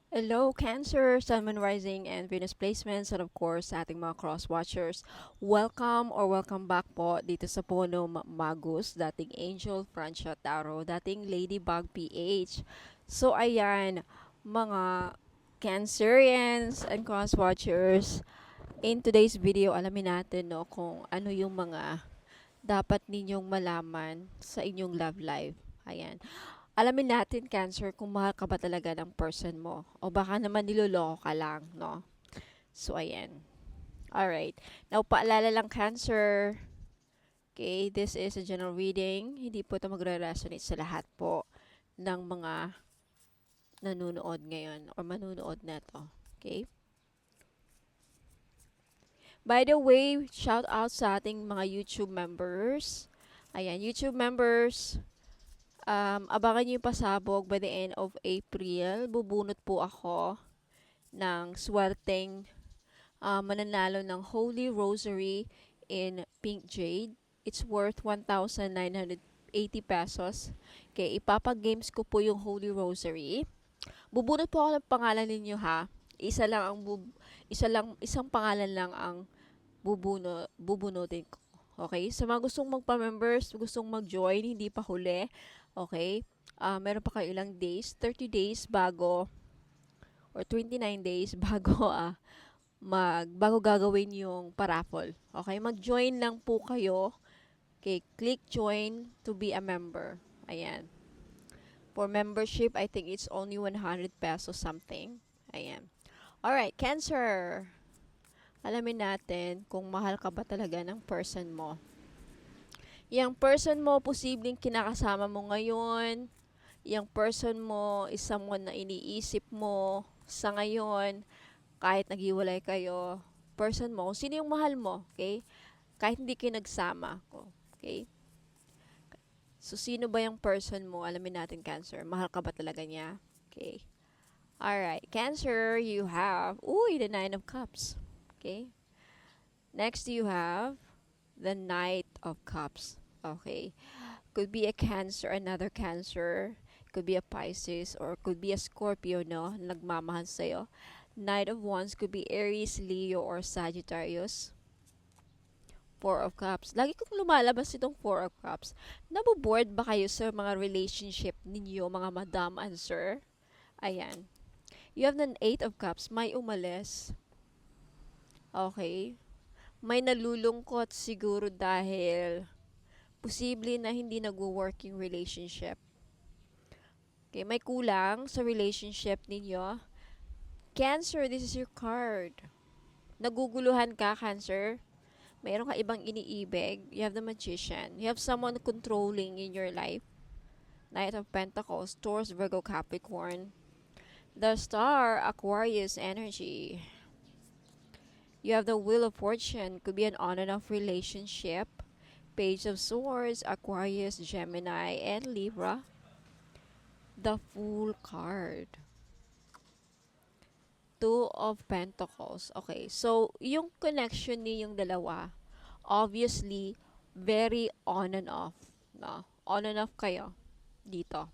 Hello, Cancer, Sun, Moon Rising, and Venus placements, and of course, sa ating mga cross-watchers. Welcome back po dito sa Pono Magus, dating Angel Francia Taro, dating Ladybug PH. So, ayan, mga Cancerians and cross-watchers, in today's video, alamin natin no, kung ano yung mga dapat ninyong malaman sa inyong love life. Ayan. Alamin natin, Cancer, kung mahal ka ba talaga ng person mo. O baka naman niloloko ka lang, no? So, ayan. Alright. Now, paalala lang, Cancer. Okay, this is a general reading. Hindi po ito magre-resonate sa lahat po ng mga nanonood ngayon or manunood na to. Okay? By the way, shout out sa ating mga YouTube members. Ayan, YouTube members, abangan nyo yung pasabog by the end of April. Bubunot po ako ng swerteng mananalo ng Holy Rosary in Pink Jade. It's worth 1,980 pesos. Okay, ipapag-games ko po yung Holy Rosary. Bubunot po ako ng pangalan ninyo ha. Isang pangalan lang ang bubunutin ko. Okay? Sa mga gustong magpa-members, gustong mag-join, hindi pa huli. Okay? Meron pa kayo ilang days, 30 days bago or 29 days bago gagawin yung paraffle. Okay? Mag-join lang po kayo. Okay, click join to be a member. Ayan. For membership, I think it's only 100 pesos something. Ayan. Alright, Cancer. Alamin natin kung mahal ka ba talaga ng person mo. Yung person mo, posibleng kinakasama mo ngayon. Yung person mo is someone na iniisip mo sa ngayon. Kahit naghiwalay kayo, person mo, kung sino yung mahal mo, okay? Kahit hindi kayo nagsama, okay? So, sino ba yung person mo? Alamin natin, Cancer. Mahal ka ba talaga niya? Okay. Alright, Cancer, you have, uy, the Nine of Cups. Okay. Next, you have the Knight of Cups. Okay. Could be a Cancer, another Cancer. Could be a Pisces or could be a Scorpio, no? Nagmamahal sa'yo. Knight of Wands could be Aries, Leo, or Sagittarius. Four of Cups. Lagi kong lumalabas itong Four of Cups. Naboboard ba kayo sa mga relationship ninyo, mga madam and sir? Ayan. You have the Eight of Cups. May umalis. Okay. May nalulungkot siguro dahil posible na hindi nagwo-work yung relationship. Okay, may kulang sa relationship ninyo. Cancer, this is your card. Naguguluhan ka, Cancer. Mayroon ka ibang iniibig. You have the Magician. You have someone controlling in your life. Knight of Pentacles, Taurus, Virgo, Capricorn. The Star, Aquarius energy. You have the Wheel of Fortune. Could be an on and off relationship. Page of Swords, Aquarius, Gemini, and Libra. The Fool card. Two of Pentacles. Okay, so yung connection ninyong dalawa, obviously, very on and off. No? On and off kayo dito.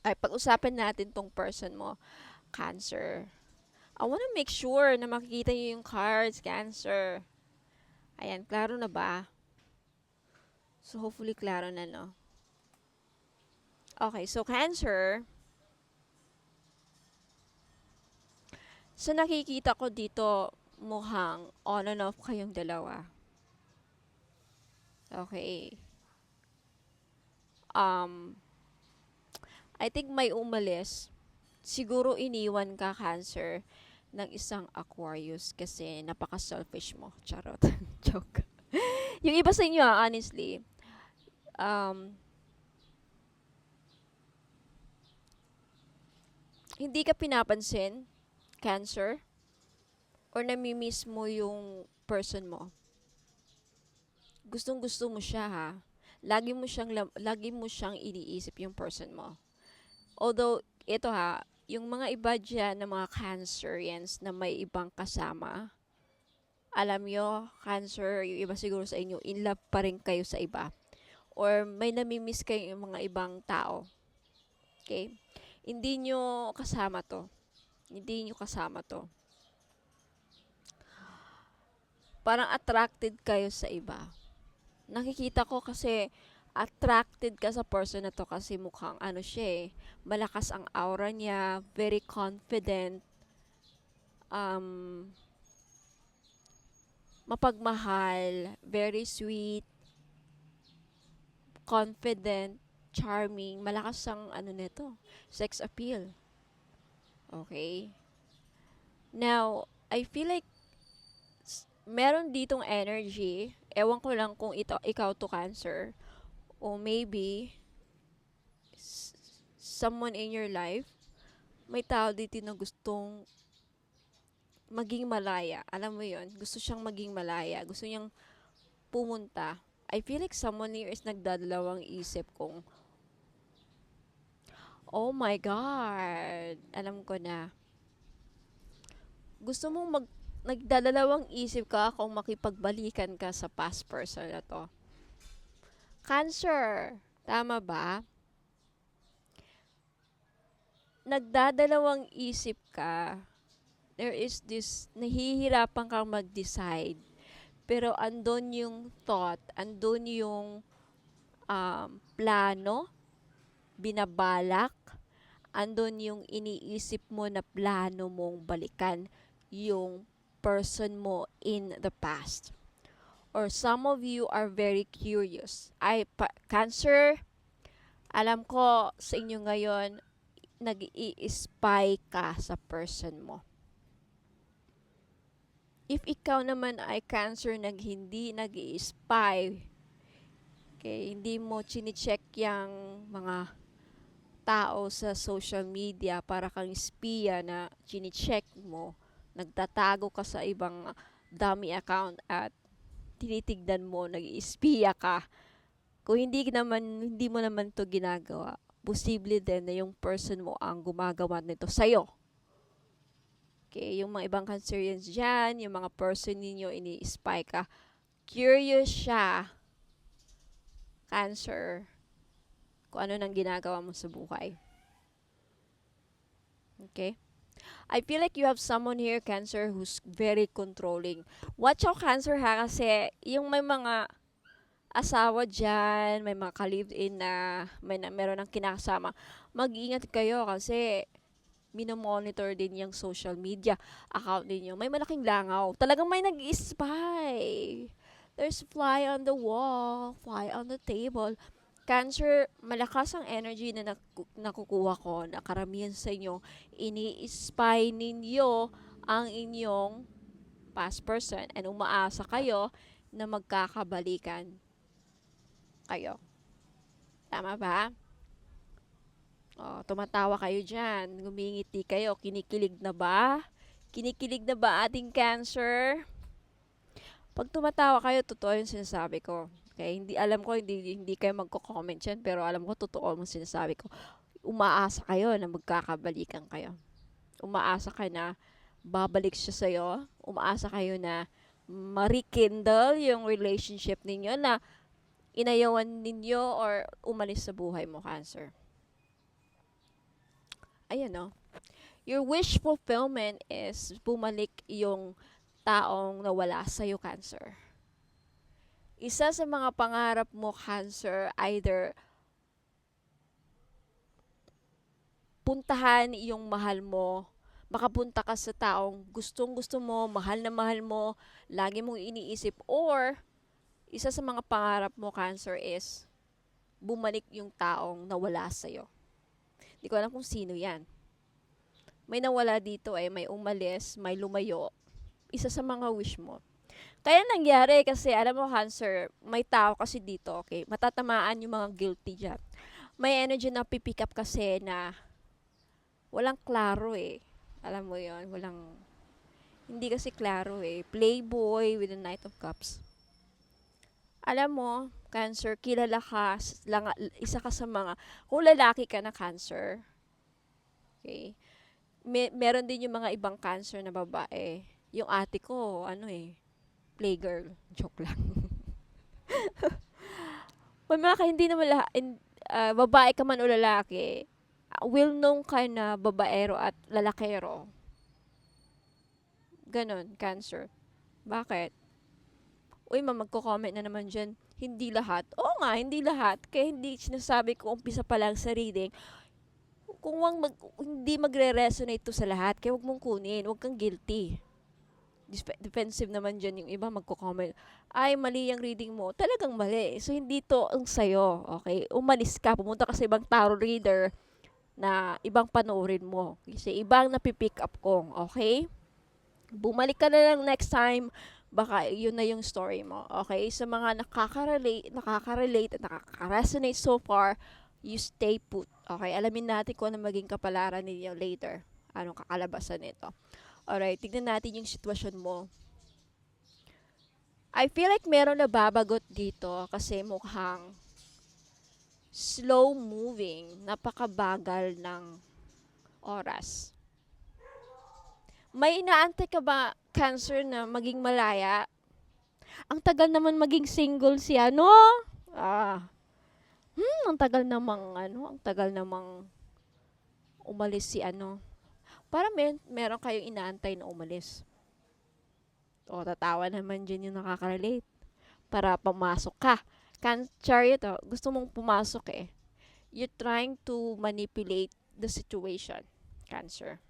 Ay, pag-usapan natin tong person mo, Cancer. I wanna make sure na makikita niyo yung cards, Cancer. Ayan, klaro na ba? So, hopefully, klaro na, no? Okay, so Cancer, so nakikita ko dito, mukhang on and off kayong dalawa. Okay. Um, I think may umalis. Siguro iniwan ka, Cancer, ng isang Aquarius kasi napaka-selfish mo. Charot. Joke. Yung iba sa inyo, honestly, um, hindi ka pinapansin, Cancer, or namimiss mo yung person mo. Gustong-gusto mo siya, ha? Lagi mo siyang iniisip yung person mo. Although, ito ha, yung mga iba dyan na mga Cancerians na may ibang kasama, alam nyo, Cancer, yung iba siguro sa inyo, in love pa rin kayo sa iba. Or may namimiss kayo yung mga ibang tao. Okay? Hindi nyo kasama to. Hindi nyo kasama to. Parang attracted kayo sa iba. Nakikita ko kasi attracted ka sa person na to kasi mukhang ano siya eh. Malakas ang aura niya, very confident, um, mapagmahal, very sweet, confident, charming, malakas ang ano nito, sex appeal. Okay? Now, I feel like meron ditong energy. Ewan ko lang kung ikaw to Cancer. O maybe, someone in your life, may tao dito na gustong maging malaya. Alam mo yon, gusto siyang maging malaya. Gusto niyang pumunta. I feel like someone here is nagdadalawang isip kung, oh my God, alam ko na. Gusto mong nagdadalawang isip ka kung makipagbalikan ka sa past person na to. Cancer, tama ba? Nagdadalawang isip ka. There is this, nahihirapan kang mag-decide. Pero andun yung thought, andun yung plano, binabalak, andun yung iniisip mo na plano mong balikan yung person mo in the past. Or some of you are very curious. Cancer, alam ko sa inyo ngayon, nag-i-spy ka sa person mo. If ikaw naman ay Cancer hindi nag-i-spy, okay, hindi mo chine-check yung mga tao sa social media para kang espiya na chine-check mo, nagtatago ka sa ibang dummy account at tinitignan mo, nag-i-espiya ka. Kung hindi mo naman to ginagawa, posible din na yung person mo ang gumagawa nito sa'yo. Okay, yung mga ibang Cancerians dyan, yung mga person ninyo, ini-spy ka. Curious siya, Cancer, kung ano nang ginagawa mo sa buhay. Okay? I feel like you have someone here, Cancer, who's very controlling. Watch out, Cancer, ha? Kasi yung may mga asawa dyan, may mga ka-live-in na meron ng kinakasama, mag-iingat kayo kasi minomonitor din yung social media account ninyo. May malaking langaw. Talagang may nag-spy. There's fly on the wall, fly on the table. Cancer, malakas ang energy na nakukuha ko na karamihan sa inyo, ini-spy ninyo ang inyong past person and umaasa kayo na magkakabalikan kayo. Tama ba? Oh, tumatawa kayo dyan. Ngumingiti kayo. Kinikilig na ba? Kinikilig na ba ating Cancer? Pag tumatawa kayo, totoo yung sinasabi ko. Okay? Alam ko, hindi kayo magko-comment dyan, pero alam ko, totoo yung sinasabi ko. Umaasa kayo na magkakabalikan kayo. Umaasa kayo na babalik siya sa'yo. Umaasa kayo na ma-rekindle yung relationship ninyo na inayawan ninyo or umalis sa buhay mo, Cancer. Ayan no. Your wish fulfillment is bumalik yung taong nawala sa'yo, Cancer. Isa sa mga pangarap mo, Cancer, either puntahan yung mahal mo, makapunta ka sa taong gustong-gusto mo, mahal na mahal mo, lagi mong iniisip, or isa sa mga pangarap mo, Cancer, is bumalik yung taong nawala sa'yo. Hindi ko alam kung sino yan. May nawala dito may umalis, may lumayo. Isa sa mga wish mo. Kaya nangyari kasi, alam mo, Cancer, may tao kasi dito, okay? Matatamaan yung mga guilty dyan. May energy na pipick up kasi na walang klaro Alam mo yon, hindi kasi klaro Playboy with the Knight of Cups. Alam mo, Cancer, kilala ka, isa ka sa mga, kung lalaki ka na Cancer, okay, meron din yung mga ibang Cancer na babae. Yung ate ko, playgirl. Joke lang. May mga hindi naman babae ka man o lalaki, well known ka na babaero at lalakero. Ganon, Cancer. Bakit? Uy, magko-comment na naman dyan, hindi lahat. Oo nga, hindi lahat. Kaya hindi sinasabi ko umpisa pa lang sa reading, kung hindi magre-resonate to sa lahat, kaya wag mong kunin, wag kang guilty. Defensive naman dyan yung iba magko-comment, ay mali yung reading mo, talagang mali. So hindi to ang sayo, okay? Umalis ka, pumunta ka sa ibang tarot reader na ibang panoorin mo. Kasi ibang napipick up ko, okay? Bumalik ka na lang next time, baka yun na yung story mo, okay? Sa mga nakaka-relate at nakaka-resonate so far, you stay put, okay? Alamin natin kung ano maging kapalaran ninyo later. Anong kakalabasan nito. Alright, tignan natin yung sitwasyon mo. I feel like meron na babagot dito kasi mukhang slow moving, napakabagal ng oras. May inaantay ka ba, Cancer, na maging malaya? Ang tagal naman maging single si ano? Ah, ang tagal namang ang tagal namang umalis si ano. Para meron kayong inaantay na umalis. O, tatawa naman dyan yung nakaka-relate. Para pumasok ka. Chariot, gusto mong pumasok eh. You're trying to manipulate the situation, Cancer.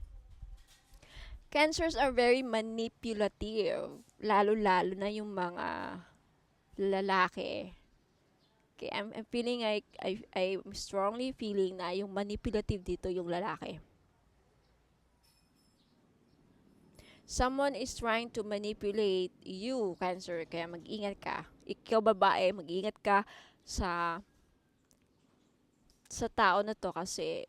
Cancers are very manipulative. Lalo-lalo na yung mga lalaki. Okay, I'm feeling like, I'm strongly feeling na yung manipulative dito yung lalaki. Someone is trying to manipulate you, Cancer, kaya mag-ingat ka. Ikaw babae, mag-ingat ka sa tao na to kasi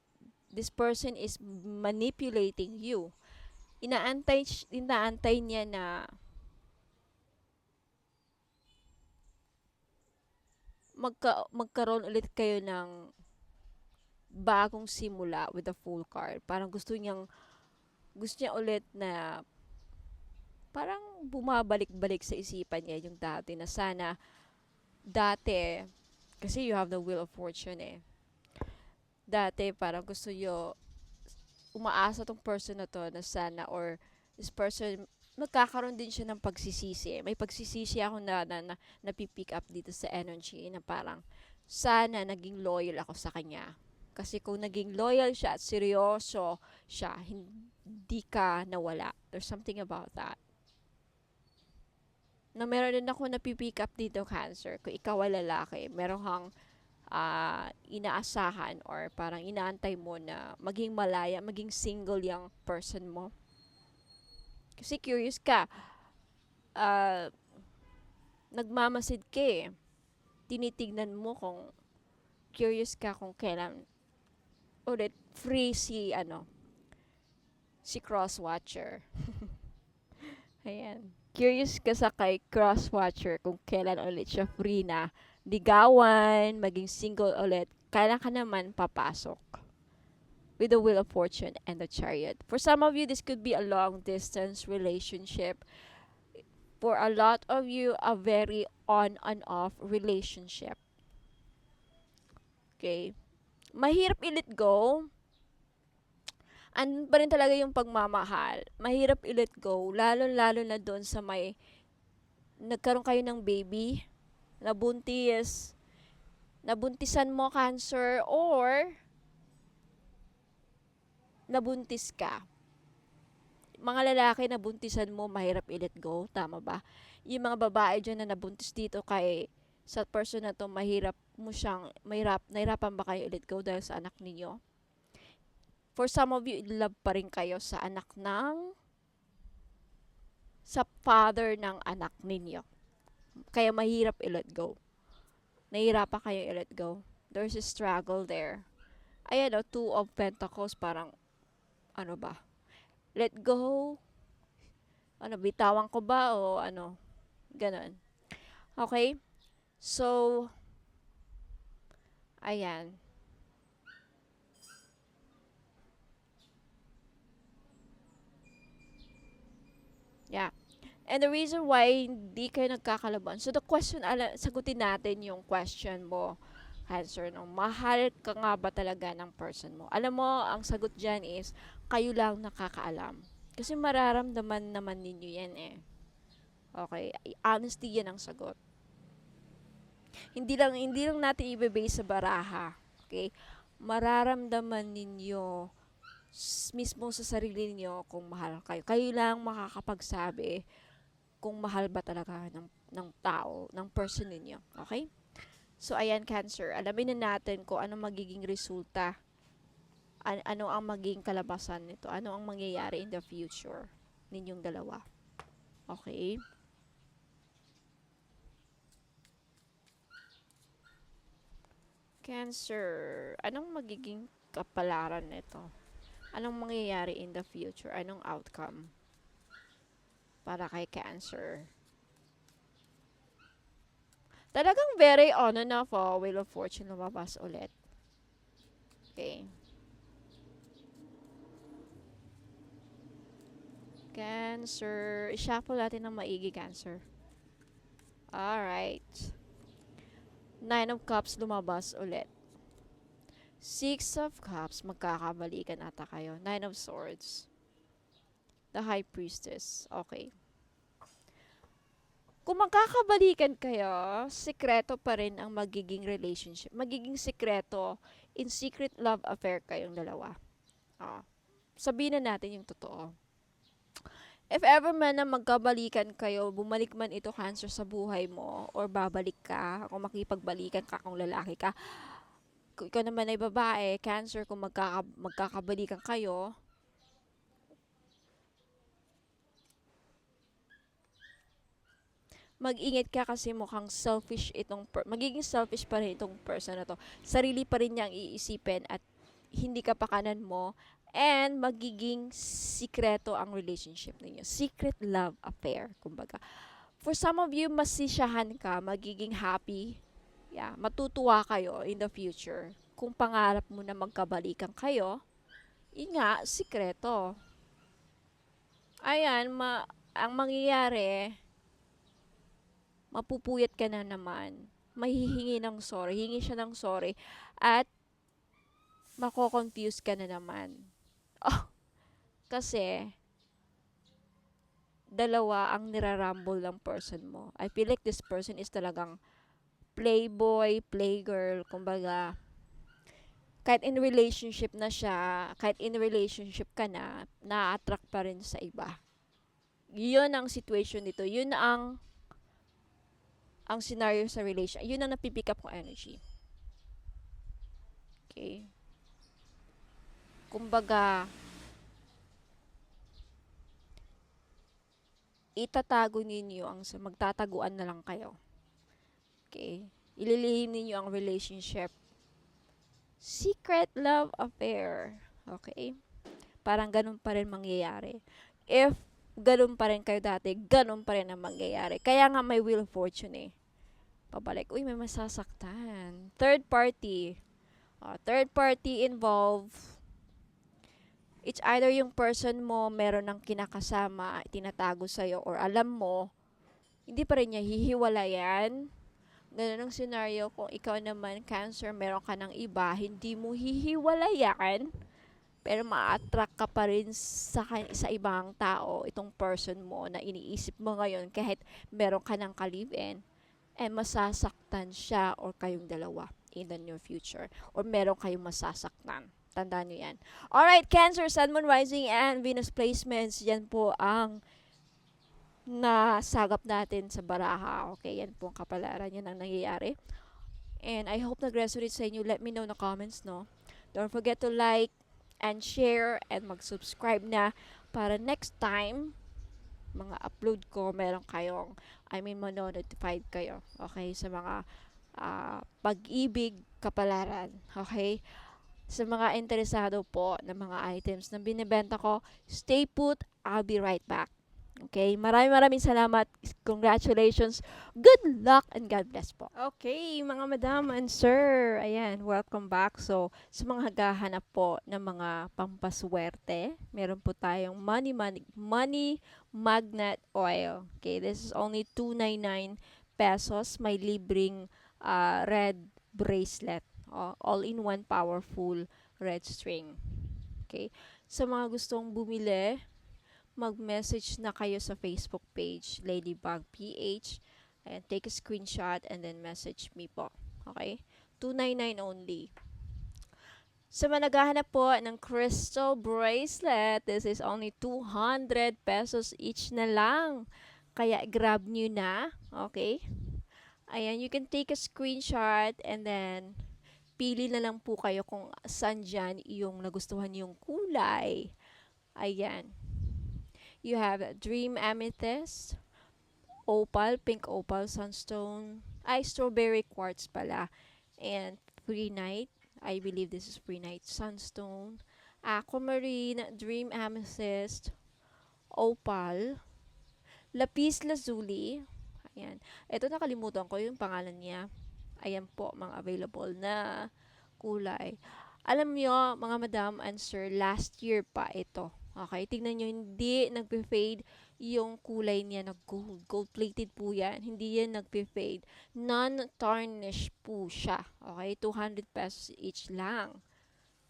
this person is manipulating you. Inaantay niya na magkaroon ulit kayo ng bagong simula with the full card. Parang gusto niya ulit na parang bumabalik-balik sa isipan niya yung dati na sana dati kasi you have the wheel of fortune eh. Dati parang gusto niyo umaasa tong person na to na sana or this person magkakaroon din siya ng pagsisisi. May pagsisisi ako na pick up dito sa energy na parang sana naging loyal ako sa kanya. Kasi kung naging loyal siya at seryoso siya, hindi ka nawala. There's something about that. Na meron din ako napipick up dito, Cancer. Kung ikaw ay lalaki, meron kang inaasahan or parang inaantay mo na maging malaya, maging single yung person mo. Kasi curious ka. Nagmamasid ka eh. Tinitignan mo kung curious ka kung kailan ulit free si Crosswatcher. Ayan. Curious ka sa kay Crosswatcher kung kailan ulit siya free na ligawan, maging single ulit. Kailan ka naman papasok with the Wheel of Fortune and the Chariot. For some of you, this could be a long distance relationship. For a lot of you, a very on and off relationship. Okay? Mahirap i-let go. Andun pa rin talaga yung pagmamahal. Mahirap i-let go. Lalo-lalo na doon sa may nagkaroon kayo ng baby, nabuntisan mo, Cancer, or nabuntis ka. Mga lalaki nabuntisan mo, mahirap i-let go. Tama ba? Yung mga babae dyan na nabuntis dito sa person na to, nahirapan ba kayo i-let go dahil sa anak ninyo? For some of you, in love pa rin kayo sa father ng anak ninyo. Kaya mahirap i-let go. Nahihirapan kayo i-let go. There's a struggle there. Ayan o, Two of Pentacles, parang, ano ba? Let go? Bitawan ko ba? O ganon. Okay? So, ayan. Yeah. And the reason why hindi kayo nagkakalaban. So the question, sagutin natin yung question mo, Cancer. Mahal ka nga ba talaga ng person mo? Alam mo, ang sagot dyan is, kayo lang nakakaalam. Kasi mararamdaman naman ninyo yan eh. Okay, honesty yan ang sagot. Hindi lang natin ibe-base sa baraha. Okay? Mararamdaman ninyo mismo sa sarili niyo kung mahal kayo. Kayo lang makakapagsabi kung mahal ba talaga ng tao, ng person ninyo. Okay? So, ayan, Cancer. Alamin na natin kung ano magiging resulta. Ano ang magiging kalabasan nito. Ano ang mangyayari in the future ninyong dalawa. Okay? Cancer. Anong magiging kapalaran nito? Anong mangyayari in the future? Anong outcome para kay Cancer? Talagang very on and off, Wheel of Fortune lumabas ulit. Okay. Cancer. I-shuffle natin ng maigi, Cancer. Alright. 9 of Cups lumabas ulit. 6 of Cups, magkakabalikan ata kayo. 9 of Swords. The High Priestess. Okay. Kung magkakabalikan kayo, sikreto pa rin ang magiging relationship. Magiging sikreto, in secret love affair kayong dalawa. Sabihin na natin yung totoo. If ever man na magkabalikan kayo, bumalik man ito, Cancer, sa buhay mo, or babalik ka, kung makipagbalikan ka, kung lalaki ka, kung ikaw naman ay babae, Cancer, kung magkakabalikan kayo, mag-ingat ka kasi mukhang selfish magiging selfish pa rin itong person na to. Sarili pa rin niyang iisipin at hindi ka pakanan mo, and magiging sikreto ang relationship ninyo. Secret love affair, kumbaga. For some of you, masisyahan ka, magiging happy. Yeah, matutuwa kayo in the future. Kung pangarap mo na magkabalikan kayo, yun nga, sikreto. Ayan, ang mangyayari, mapupuyat ka na naman. Mahihingi ng sorry. Hingi siya ng sorry. At mako-confuse ka na naman. Oh, kasi dalawa ang nirarumble ng person mo. I feel like this person is talagang playboy, playgirl, kumbaga, kahit in relationship na siya, kahit in relationship ka na, na-attract pa rin sa iba. Yun ang situation dito. Yun ang scenario sa relation. Yun ang napipick up ko energy. Okay? Kumbaga, itatago ninyo magtataguan na lang kayo. Okay? Ililihim ninyo ang relationship. Secret love affair. Okay? Parang ganun pa rin mangyayari. If ganun pa rin kayo dati, ganun pa rin ang mangyayari. Kaya nga may Wheel of Fortune eh. Pabalik, uy, may masasaktan. Third party. Third party involved. It's either yung person mo meron ng kinakasama, tinatago sa'yo, or alam mo, hindi pa rin niya hihiwalayan. Ganun ang scenario kung ikaw naman, Cancer, meron ka ng iba, hindi mo hihiwalayan, pero ma-attract ka pa rin sa ibang tao, itong person mo na iniisip mo ngayon kahit meron ka ng ka-live-in, masasaktan siya or kayong dalawa in the near future, or meron kayong masasaktan. Tandaan nyo yan. Alright, Cancer, Sun, Moon, Rising, and Venus placements. Yan po ang nasagap natin sa baraha. Okay, yan po ang kapalaran. Yan ang nangyayari. And I hope nag-resonate sa inyo. Let me know in the comments, no? Don't forget to like and share and mag-subscribe na para next time mga upload ko, meron kayong, mano-notified kayo. Okay, sa mga pag-ibig, kapalaran. Okay? Sa mga interesado po ng mga items na binibenta ko, stay put. I'll be right back. Okay? Maraming salamat. Congratulations. Good luck and God bless po. Okay, mga madam and sir. Ayan, welcome back. So, sa mga naghahanap po ng mga pampaswerte, meron po tayong money magnet oil. Okay, this is only 299 pesos. May libreng red bracelet. All-in-one powerful red string. Okay. Sa mga gustong bumili, mag-message na kayo sa Facebook page, Ladybug PH, and take a screenshot and then message me po. Okay? 299 only. Sa mga naghahanap po ng crystal bracelet, this is only 200 pesos each na lang. Kaya grab nyo na. Okay? Ayan, you can take a screenshot and then pili na lang po kayo kung saan dyan yung nagustuhan yung kulay. Ayan. You have Dream Amethyst, Opal, Pink Opal, Sunstone, Strawberry Quartz pala, and Pre-Night. I believe this is Pre-Night. Sunstone, Aquamarine, Dream Amethyst, Opal, Lapis Lazuli. Ayan. Ito nakalimutan ko yung pangalan niya. Ayan po, mga available na kulay. Alam nyo, mga madam and sir, last year pa ito. Okay, tignan nyo, hindi nagpe-fade yung kulay niya na gold. Gold-plated po yan. Hindi yan nagpe-fade. Non-tarnish po siya. Okay, 200 pesos each lang.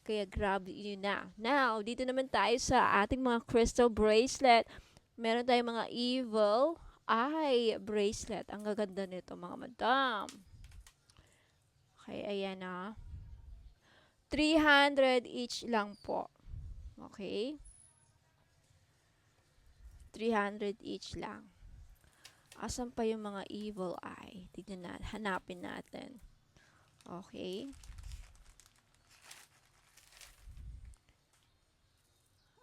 Kaya grab yun na. Now, dito naman tayo sa ating mga crystal bracelet. Meron tayong mga evil eye bracelet. Ang gaganda nito, mga madam. Okay, ayan na. 300 each lang po. Okay? 300 each lang. Asan pa yung mga evil eye? Tignan natin. Hanapin natin. Okay?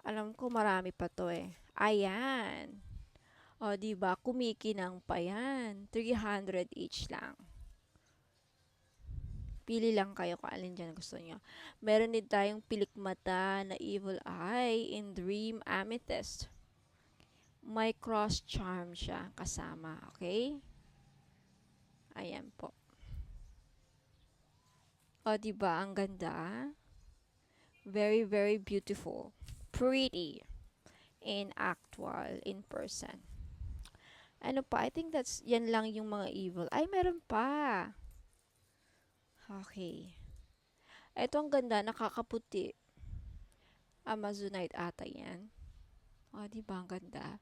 Alam ko marami pa to eh. Ayan. O, diba? Kumikinang pa yan. 300 each lang. Pili lang kayo kung alin dyan gusto nyo. Meron din tayong pilikmata na evil eye in Dream Amethyst. May cross charm siya kasama. Okay? Ayan po. O, diba? Ang ganda. Very, very beautiful. Pretty. In actual, in person. Ano pa? I think that's, yan lang yung mga evil. Ay, meron pa. Okay. Ito ang ganda, nakakaputi. Amazonite ata yan. O, diba? Ang ganda.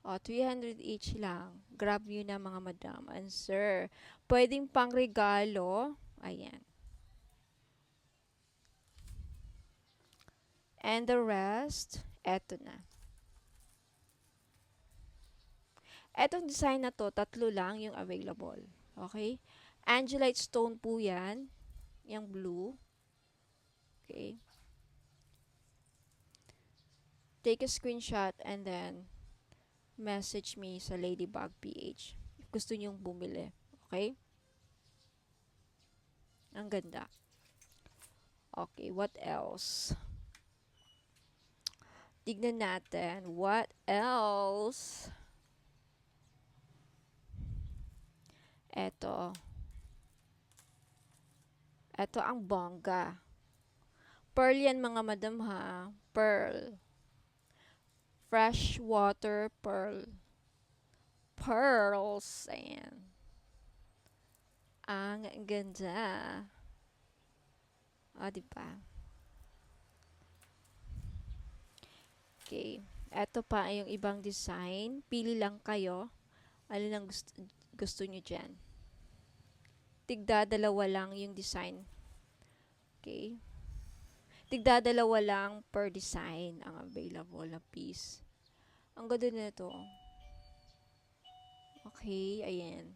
O, 300 each lang. Grab nyo na mga madam and sir. Pwedeng pang regalo. Ayan. And the rest, eto na. Etong design na to, 3 lang yung available. Okay? Angelite stone po yan. Yung blue. Okay? Take a screenshot and then message me sa Ladybug PH. If gusto nyong bumili. Okay? Ang ganda. Okay, what else? Tignan natin. What else? Eto. Eto ang bongga. Pearl yan mga madam ha. Pearl. Freshwater pearl. Pearls. Ayan. Ang ganda. O, diba? Okay. Eto pa yung ibang design. Pili lang kayo. Alin ang gusto nyo dyan. Tigda-dalawa lang yung design. Okay. Tigda-dalawa lang per design ang available na piece. Ang ganda nito. Okay, ayan.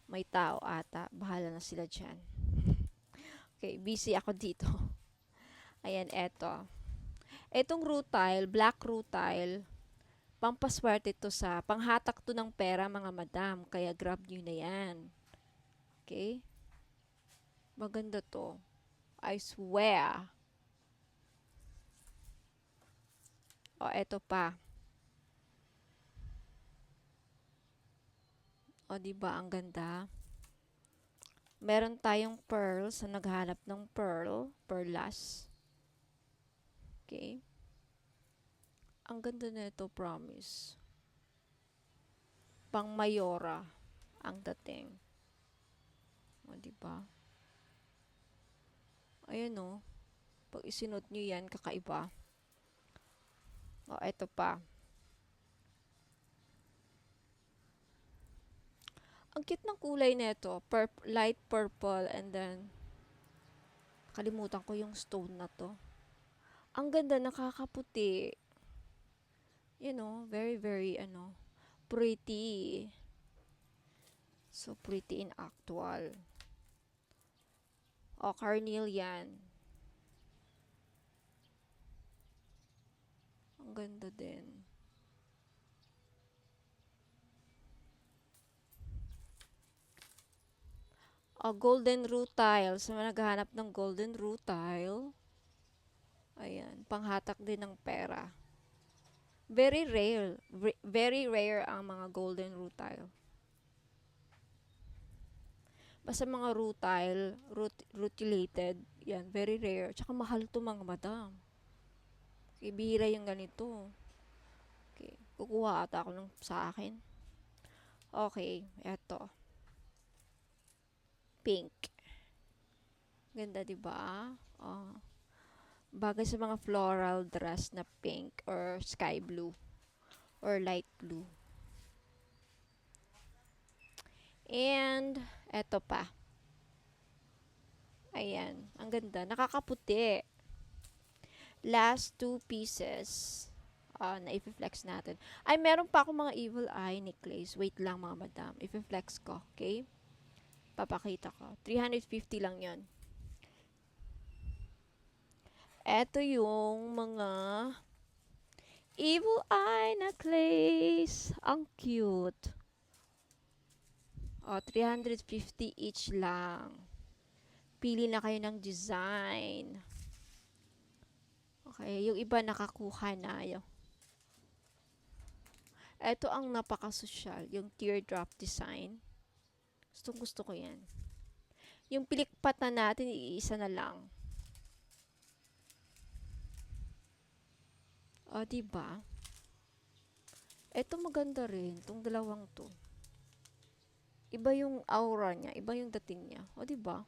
May tao ata. Bahala na sila dyan. Okay, busy ako dito. Ayan, eto. Etong rutile, black rutile, pampaswerte to sa, panghatak to ng pera mga madam. Kaya grab nyo na yan. Okay? Maganda to. I swear. O, eto pa. O, diba ang ganda? Meron tayong pearl sa naghanap ng pearl, perlas. Okay? Ang ganda na ito, promise. Pang mayora ang dating. O, diba? Ayan o. Pag isinot nyo yan, kakaiba. O, eto pa. Ang cute ng kulay nito. Light purple and then kalimutan ko yung stone na to. Ang ganda, nakakaputi. You know, very, very, pretty. So pretty in actual. O, carnelian. Ang ganda din. O, golden rutile. Sa mga naghahanap ng golden rutile. Ayan, panghatak din ng pera. Very rare. Very rare ang mga golden rutile. Basta mga rutilated, yan, very rare. Tsaka mahal to mga madam. Okay, bihira yung ganito. Okay, kukuha ata ako ng sa akin. Okay, eto. Pink. Ganda, diba? Oh. Bagay sa mga floral dress na pink or sky blue or light blue. And, eto pa. Ayan, ang ganda. Nakakaputi. Last 2 pieces na i-flex natin. Ay, meron pa akong mga evil eye necklace. Wait lang mga madam. I-flex ko, okay? Papakita ko. 350 lang yon. Eto yung mga evil eye necklace. Ang cute. O, 350 each lang. Pili na kayo ng design. Okay, yung iba nakakuha na. Ito ang napaka-social, yung teardrop design. Gusto ko yan. Yung pilikpat na natin, iisa na lang. O, diba? Ito maganda rin, itong dalawang to. Iba yung aura niya, iba yung dating niya. O, diba?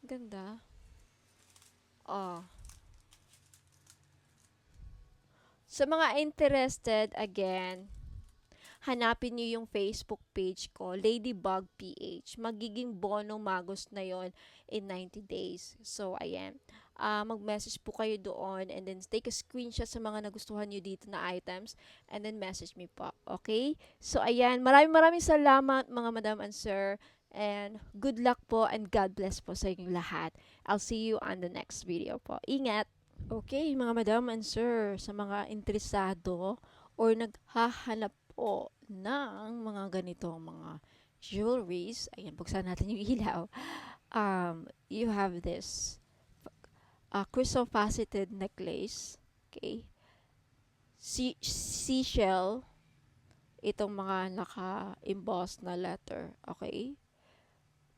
Ganda. O. Sa mga interested, again, hanapin niyo yung Facebook page ko, Ladybug PH. Magiging bono magos na yon in 90 days. So, ayan. Mag-message po kayo doon and then take a screenshot sa mga nagustuhan nyo dito na items and then message me po. Okay? So, ayan. Maraming salamat mga madam and sir. And good luck po and God bless po sa inyong lahat. I'll see you on the next video po. Ingat! Okay, mga madam and sir, sa mga interesado or naghahanap po ng mga ganitong mga jewelries, ayan, buksan natin yung ilaw. You have this crystal faceted necklace, okay? Seashell, itong mga naka-emboss na letter, okay?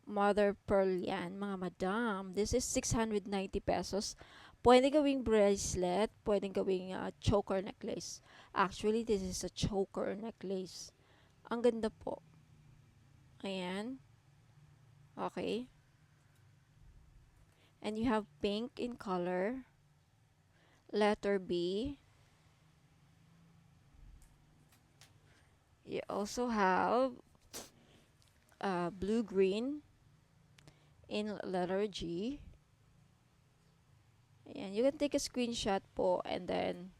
Mother pearl yan, mga madam. This is 690 pesos. Pwede gawing bracelet, pwede gawing choker necklace. Actually, this is a choker necklace. Ang ganda po. Ayan. Okay. And you have pink in color. Letter B. You also have blue-green in letter G. Ayan. You can take a screenshot po and then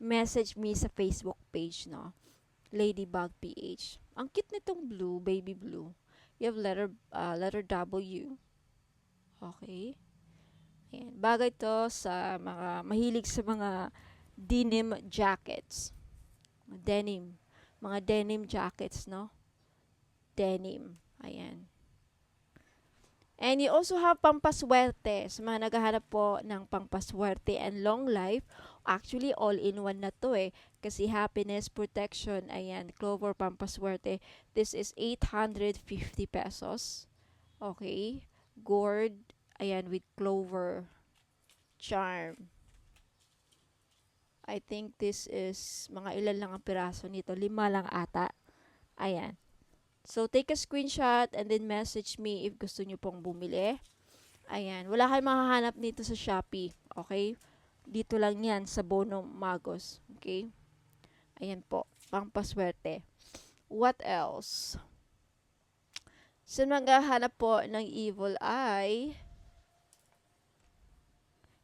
message me sa Facebook page, no? Ladybug PH. Ang cute nitong blue, baby blue. You have letter W. Okay. Ayan. Bagay to sa mga mahilig sa mga denim jackets. Denim. Mga denim jackets, no? Denim. Ayan. And you also have pampaswerte. Sa mga naghahanap po ng pampaswerte and long life, actually all-in-one na to eh. Kasi happiness, protection, ayan, Clover pampaswerte. This is 850 pesos. Okay. Gourd, ayan, with Clover charm. I think this is mga ilan lang ang piraso nito. 5 lang ata. Ayan. So, take a screenshot and then message me if gusto nyo pong bumili. Ayan. Wala kayong mahahanap nito sa Shopee. Okay? Dito lang yan sa Bono Magos. Okay? Ayan po. Pampaswerte. What else? Sa maghahanap po ng evil eye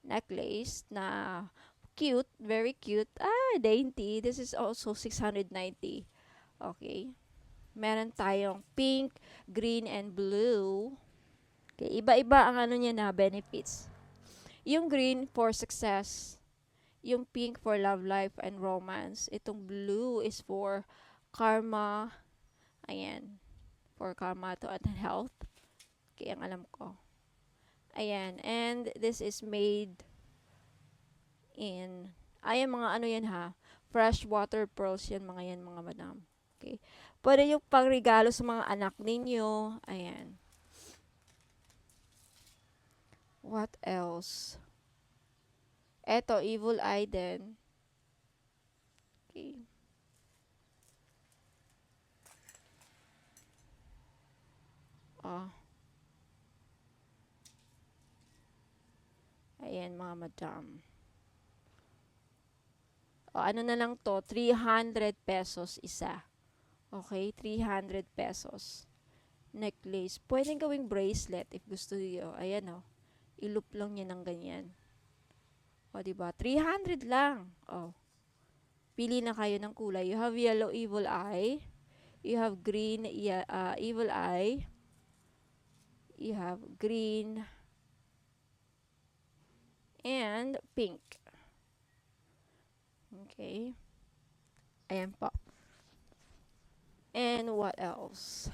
necklace na cute, very cute. Dainty. This is also 690. Okay. Meron tayong pink, green, and blue. Okay, iba-iba ang ano niya na benefits. Yung green for success. Yung pink for love life and romance. Itong blue is for karma. Ayan. For karma to and health. Okay, ang alam ko. Ayan. And this is made in, ayan mga ano yan ha. Fresh water pearls yan mga yan mga madam. Okay. Pwede yung pangregalo sa mga anak ninyo. Ayan. What else? Eto, evil eye din. Okay. Oh. Ayan mga madam. O, ano na lang to? 300 pesos isa. Okay? 300 pesos. Necklace. Pwedeng gawing bracelet if gusto niyo. Ayan o. I-loop lang niya ng ganyan. O, diba? 300 lang. O. Pili na kayo ng kulay. You have yellow evil eye. You have green evil eye. You have green and pink. Okay. Ayan po. And what else?